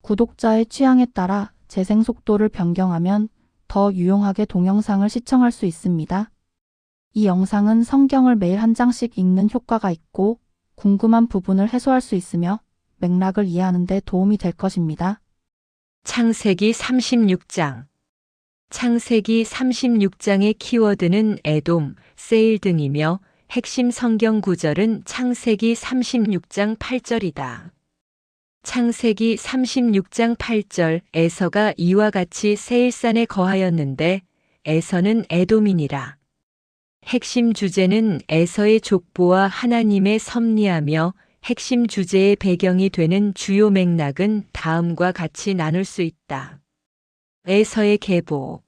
구독자의 취향에 따라 재생 속도를 변경하면 더 유용하게 동영상을 시청할 수 있습니다. 이 영상은 성경을 매일 한 장씩 읽는 효과가 있고 궁금한 부분을 해소할 수 있으며 맥락을 이해하는 데 도움이 될 것입니다. 창세기 36장. 창세기 36장의 키워드는 에돔, 세일 등이며 핵심 성경 구절은 창세기 36장 8절이다. 창세기 36장 8절 에서가 이와 같이 세일산에 거하였는데 에서는 에돔이니라. 핵심 주제는 에서의 족보와 하나님의 섭리하며 핵심 주제의 배경이 되는 주요 맥락은 다음과 같이 나눌 수 있다. 에서의 계보,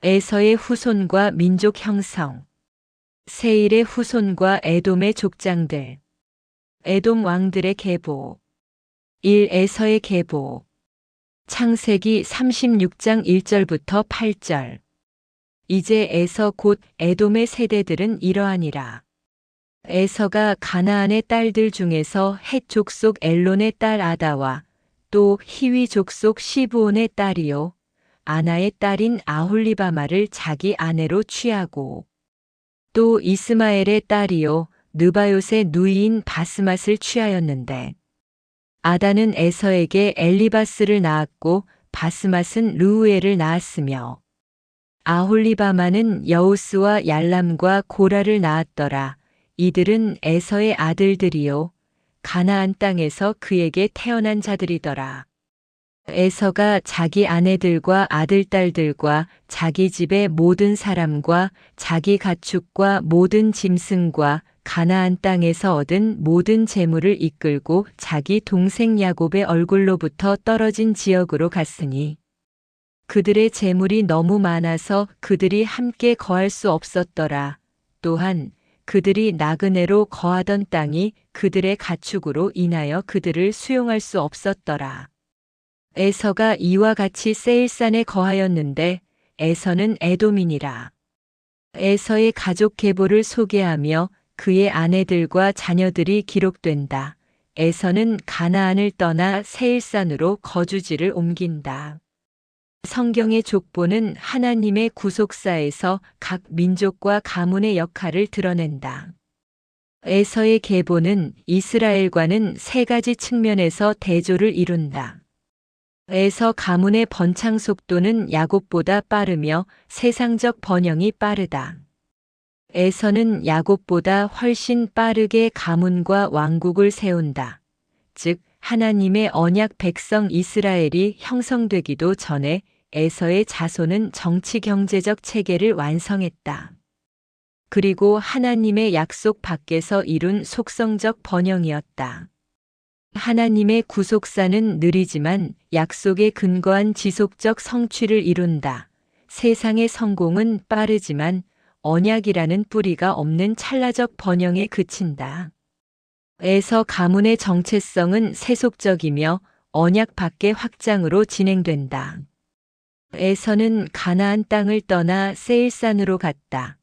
에서의 후손과 민족 형성, 세일의 후손과 에돔의 족장들, 에돔 왕들의 계보, 1. 에서의 계보. 창세기 36장 1절부터 8절. 이제 에서 곧 에돔의 세대들은 이러하니라. 에서가 가나안의 딸들 중에서 헷 족속 엘론의 딸 아다와 또 히위 족속 시브온의 딸이요 아나의 딸인 아홀리바마를 자기 아내로 취하고 또 이스마엘의 딸이요 느바요의 누이인 바스맛을 취하였는데 아다는 에서에게 엘리바스를 낳았고 바스맛은 르우엘을 낳았으며 아홀리바마는 여우스와 얄람과 고라를 낳았더라. 이들은 에서의 아들들이요 가나안 땅에서 그에게 태어난 자들이더라. 에서가 자기 아내들과 아들딸들과 자기 집의 모든 사람과 자기 가축과 모든 짐승과 가나안 땅에서 얻은 모든 재물을 이끌고 자기 동생 야곱의 얼굴로부터 떨어진 지역으로 갔으니 그들의 재물이 너무 많아서 그들이 함께 거할 수 없었더라. 또한 그들이 나그네로 거하던 땅이 그들의 가축으로 인하여 그들을 수용할 수 없었더라. 에서가 이와 같이 세일산에 거하였는데 에서는 에돔이니라. 에서의 가족 계보를 소개하며 그의 아내들과 자녀들이 기록된다. 에서는 가나안을 떠나 세일산으로 거주지를 옮긴다. 성경의 족보는 하나님의 구속사에서 각 민족과 가문의 역할을 드러낸다. 에서의 계보는 이스라엘과는 세 가지 측면에서 대조를 이룬다. 에서 가문의 번창 속도는 야곱보다 빠르며 세상적 번영이 빠르다. 에서는 야곱보다 훨씬 빠르게 가문과 왕국을 세운다. 즉 하나님의 언약 백성 이스라엘이 형성되기도 전에 에서의 자손은 정치 경제적 체계를 완성했다. 그리고 하나님의 약속 밖에서 이룬 속성적 번영이었다. 하나님의 구속사는 느리지만 약속에 근거한 지속적 성취를 이룬다. 세상의 성공은 빠르지만 언약이라는 뿌리가 없는 찰나적 번영에 그친다. 에서 가문의 정체성은 세속적이며 언약 밖의 확장으로 진행된다. 에서는 가나안 땅을 떠나 세일산으로 갔다.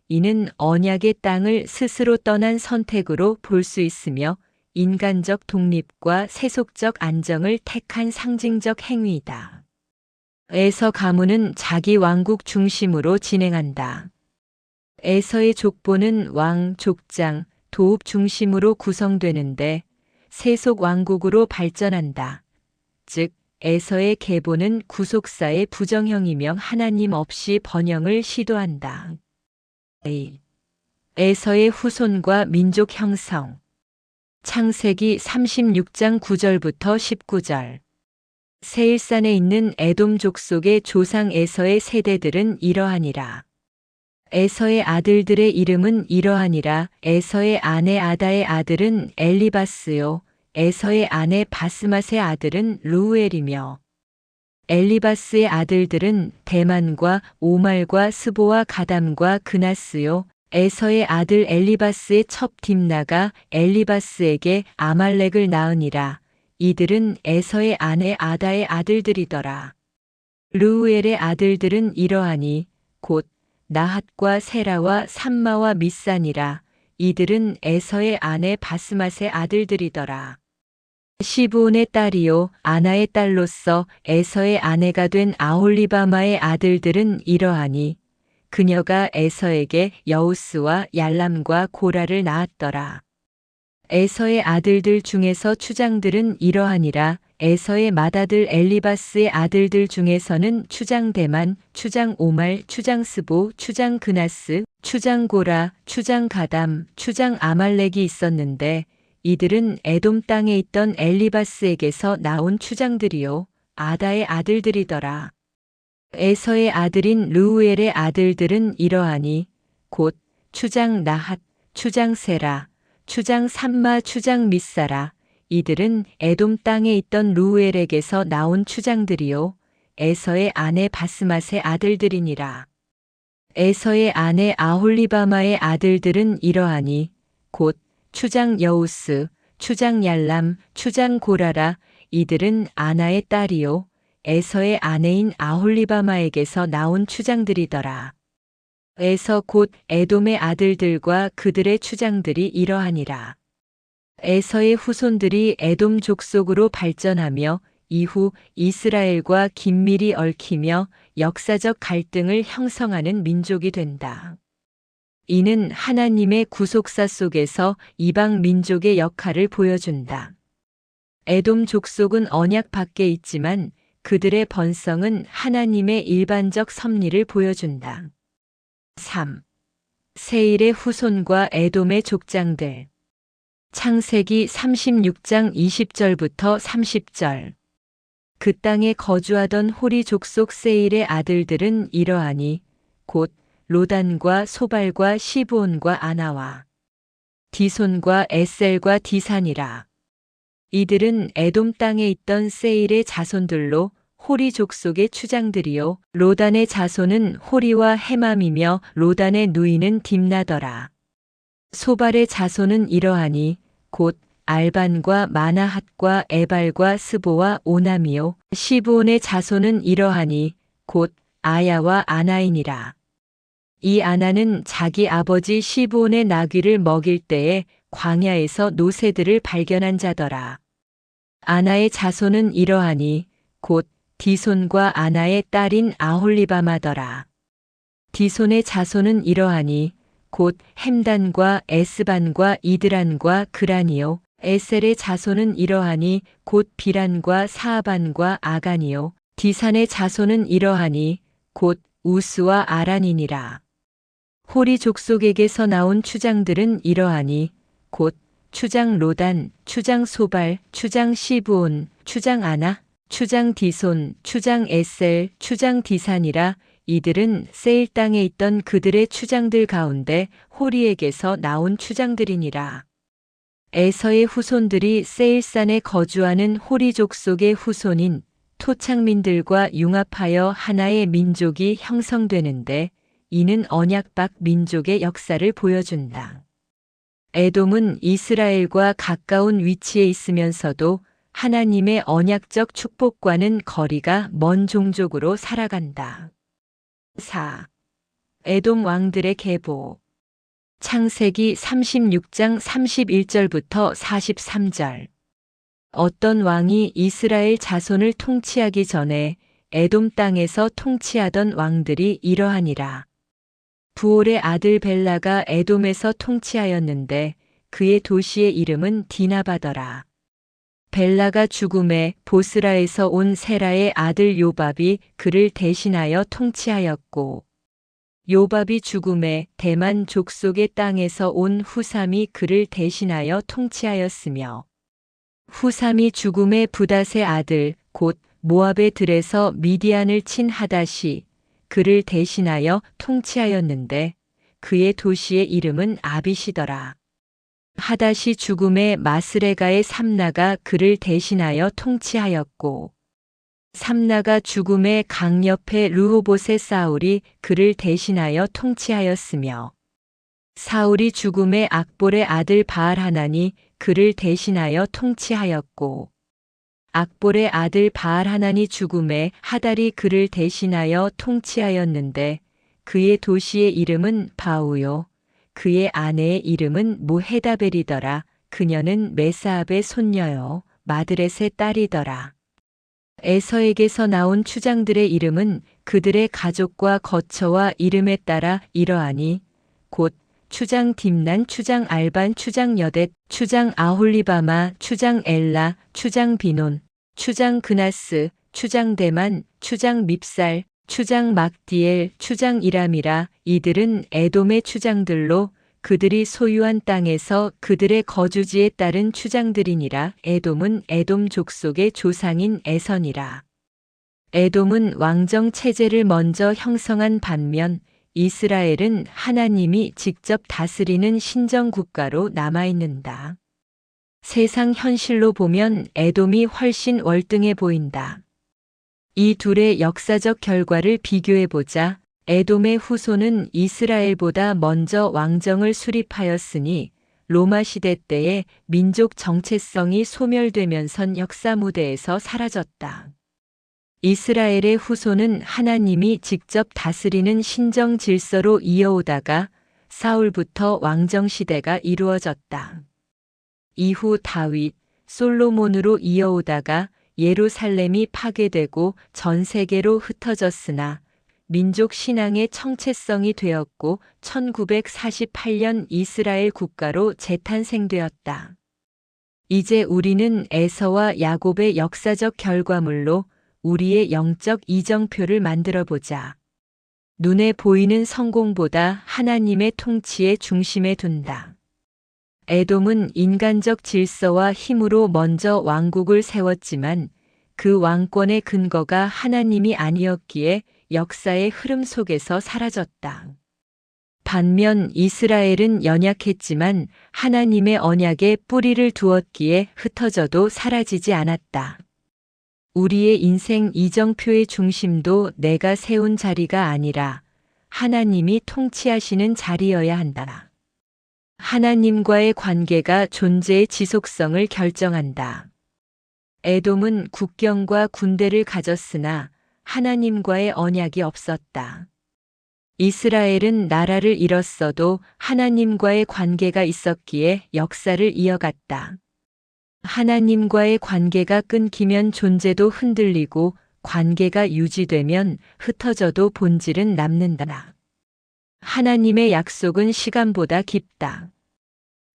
이는 언약의 땅을 스스로 떠난 선택으로 볼 수 있으며 인간적 독립과 세속적 안정을 택한 상징적 행위이다. 에서 가문은 자기 왕국 중심으로 진행한다. 에서의 족보는 왕, 족장, 도읍 중심으로 구성되는데 세속 왕국으로 발전한다. 즉 에서의 계보는 구속사의 부정형이며 하나님 없이 번영을 시도한다. 에서의 후손과 민족 형성. 창세기 36장 9절부터 19절. 세일산에 있는 에돔 족속의 조상 에서의 세대들은 이러하니라. 에서의 아들들의 이름은 이러하니라. 에서의 아내 아다의 아들은 엘리바스요. 에서의 아내 바스맛의 아들은 르우엘이며 엘리바스의 아들들은 대만과 오말과 스보와 가담과 그나스요. 에서의 아들 엘리바스의 첩 딥나가 엘리바스에게 아말렉을 낳으니라. 이들은 에서의 아내 아다의 아들들이더라. 르우엘의 아들들은 이러하니 곧 나핫과 세라와 삼마와 미산이라. 이들은 에서의 아내 바스맛의 아들들이더라. 시브온의 딸이요 아나의 딸로서 에서의 아내가 된 아홀리바마의 아들들은 이러하니 그녀가 에서에게 여우스와 얄람과 고라를 낳았더라. 에서의 아들들 중에서 추장들은 이러하니라. 에서의 맏아들 엘리바스의 아들들 중에서는 추장 대만, 추장 오말, 추장 스보, 추장 그나스, 추장 고라, 추장 가담, 추장 아말렉이 있었는데 이들은 에돔 땅에 있던 엘리바스에게서 나온 추장들이요 아다의 아들들이더라. 에서의 아들인 르우엘의 아들들은 이러하니 곧 추장 나핫, 추장 세라, 추장 삼마, 추장 미사라. 이들은 에돔 땅에 있던 르우엘에게서 나온 추장들이요 에서의 아내 바스맛의 아들들이니라. 에서의 아내 아홀리바마의 아들들은 이러하니 곧 추장 여우스, 추장 얄람, 추장 고라라. 이들은 아나의 딸이요 에서의 아내인 아홀리바마에게서 나온 추장들이더라. 에서 곧 에돔의 아들들과 그들의 추장들이 이러하니라. 에서의 후손들이 에돔 족속으로 발전하며 이후 이스라엘과 긴밀히 얽히며 역사적 갈등을 형성하는 민족이 된다. 이는 하나님의 구속사 속에서 이방 민족의 역할을 보여준다. 에돔 족속은 언약 밖에 있지만 그들의 번성은 하나님의 일반적 섭리를 보여준다. 3. 세일의 후손과 에돔의 족장들. 창세기 36장 20절부터 30절. 그 땅에 거주하던 호리 족속 세일의 아들들은 이러하니 곧 로단과 소발과 시브온과 아나와 디손과 에셀과 디산이라. 이들은 에돔 땅에 있던 세일의 자손들로 호리 족속의 추장들이요 로단의 자손은 호리와 헤맘이며 로단의 누이는 딥나더라. 소발의 자손은 이러하니 곧 알반과 마나핫과 에발과 스보와 오남이요 시브온의 자손은 이러하니 곧 아야와 아나인이라. 이 아나는 자기 아버지 시브온의 나귀를 먹일 때에 광야에서 노새들을 발견한 자더라. 아나의 자손은 이러하니 곧 디손과 아나의 딸인 아홀리바마더라. 디손의 자손은 이러하니 곧 햄단과 에스반과 이드란과 그란이요 에셀의 자손은 이러하니 곧 비란과 사아반과 아간이요 디산의 자손은 이러하니 곧 우스와 아란이니라. 호리 족속에게서 나온 추장들은 이러하니 곧 추장 로단, 추장 소발, 추장 시브온, 추장 아나, 추장 디손, 추장 에셀, 추장 디산이라. 이들은 세일 땅에 있던 그들의 추장들 가운데 호리에게서 나온 추장들이니라. 에서의 후손들이 세일산에 거주하는 호리 족속의 후손인 토착민들과 융합하여 하나의 민족이 형성되는데 이는 언약박 민족의 역사를 보여준다. 에돔은 이스라엘과 가까운 위치에 있으면서도 하나님의 언약적 축복과는 거리가 먼 종족으로 살아간다. 4. 에돔 왕들의 계보. 창세기 36장 31절부터 43절. 어떤 왕이 이스라엘 자손을 통치하기 전에 에돔 땅에서 통치하던 왕들이 이러하니라. 부올의 아들 벨라가 에돔에서 통치하였는데 그의 도시의 이름은 디나바더라. 벨라가 죽음에 보스라에서 온 세라의 아들 요밥이 그를 대신하여 통치하였고 요밥이 죽음에 대만 족속의 땅에서 온 후삼이 그를 대신하여 통치하였으며 후삼이 죽음에 부닷의 아들 곧 모압의 들에서 미디안을 친 하닷이 그를 대신하여 통치하였는데 그의 도시의 이름은 아빗이더라. 하닷이 죽음에 마스레가의 삼나가 그를 대신하여 통치하였고 삼나가 죽음에 강 옆에 르호봇의 사울이 그를 대신하여 통치하였으며 사울이 죽음에 악볼의 아들 바알하나니 그를 대신하여 통치하였고 악볼의 아들 바알하나니 죽음에 하달이 그를 대신하여 통치하였는데 그의 도시의 이름은 바우요 그의 아내의 이름은 모헤다벨이더라. 그녀는 메사압의 손녀요 마드렛의 딸이더라. 에서에게서 나온 추장들의 이름은 그들의 가족과 거처와 이름에 따라 이러하니 곧 추장 딥난, 추장 알반, 추장 여댓, 추장 아홀리바마, 추장 엘라, 추장 비논, 추장 그나스, 추장 대만, 추장 밉살, 추장 막디엘, 추장 이람이라. 이들은 에돔의 추장들로 그들이 소유한 땅에서 그들의 거주지에 따른 추장들이니라. 에돔은 에돔 족속의 조상인 에선이라. 에돔은 왕정 체제를 먼저 형성한 반면 이스라엘은 하나님이 직접 다스리는 신정 국가로 남아있는다. 세상 현실로 보면 에돔이 훨씬 월등해 보인다. 이 둘의 역사적 결과를 비교해보자. 에돔의 후손은 이스라엘보다 먼저 왕정을 수립하였으니 로마 시대 때에 민족 정체성이 소멸되면선 역사 무대에서 사라졌다. 이스라엘의 후손은 하나님이 직접 다스리는 신정 질서로 이어오다가 사울부터 왕정 시대가 이루어졌다. 이후 다윗, 솔로몬으로 이어오다가 예루살렘이 파괴되고 전 세계로 흩어졌으나 민족 신앙의 정체성이 되었고 1948년 이스라엘 국가로 재탄생되었다. 이제 우리는 에서와 야곱의 역사적 결과물로 우리의 영적 이정표를 만들어 보자. 눈에 보이는 성공보다 하나님의 통치의 중심에 둔다. 에돔은 인간적 질서와 힘으로 먼저 왕국을 세웠지만 그 왕권의 근거가 하나님이 아니었기에 역사의 흐름 속에서 사라졌다. 반면 이스라엘은 연약했지만 하나님의 언약에 뿌리를 두었기에 흩어져도 사라지지 않았다. 우리의 인생 이정표의 중심도 내가 세운 자리가 아니라 하나님이 통치하시는 자리여야 한다. 하나님과의 관계가 존재의 지속성을 결정한다. 에돔은 국경과 군대를 가졌으나 하나님과의 언약이 없었다. 이스라엘은 나라를 잃었어도 하나님과의 관계가 있었기에 역사를 이어갔다. 하나님과의 관계가 끊기면 존재도 흔들리고 관계가 유지되면 흩어져도 본질은 남는다. 하나님의 약속은 시간보다 깊다.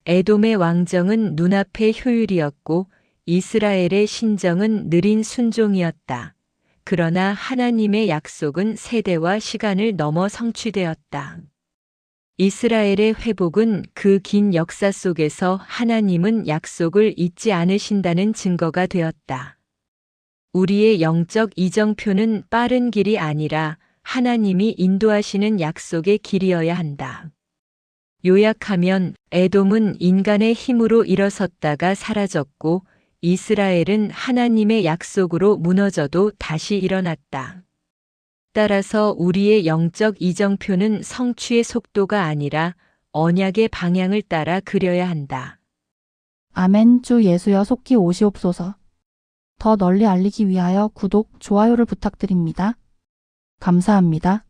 에돔의 왕정은 눈앞의 효율이었고 이스라엘의 신정은 느린 순종이었다. 그러나 하나님의 약속은 세대와 시간을 넘어 성취되었다. 이스라엘의 회복은 그 긴 역사 속에서 하나님은 약속을 잊지 않으신다는 증거가 되었다. 우리의 영적 이정표는 빠른 길이 아니라 하나님이 인도하시는 약속의 길이어야 한다. 요약하면 에돔은 인간의 힘으로 일어섰다가 사라졌고 이스라엘은 하나님의 약속으로 무너져도 다시 일어났다. 따라서 우리의 영적 이정표는 성취의 속도가 아니라 언약의 방향을 따라 그려야 한다. 아멘. 주 예수여 속히 오시옵소서. 더 널리 알리기 위하여 구독, 좋아요를 부탁드립니다. 감사합니다.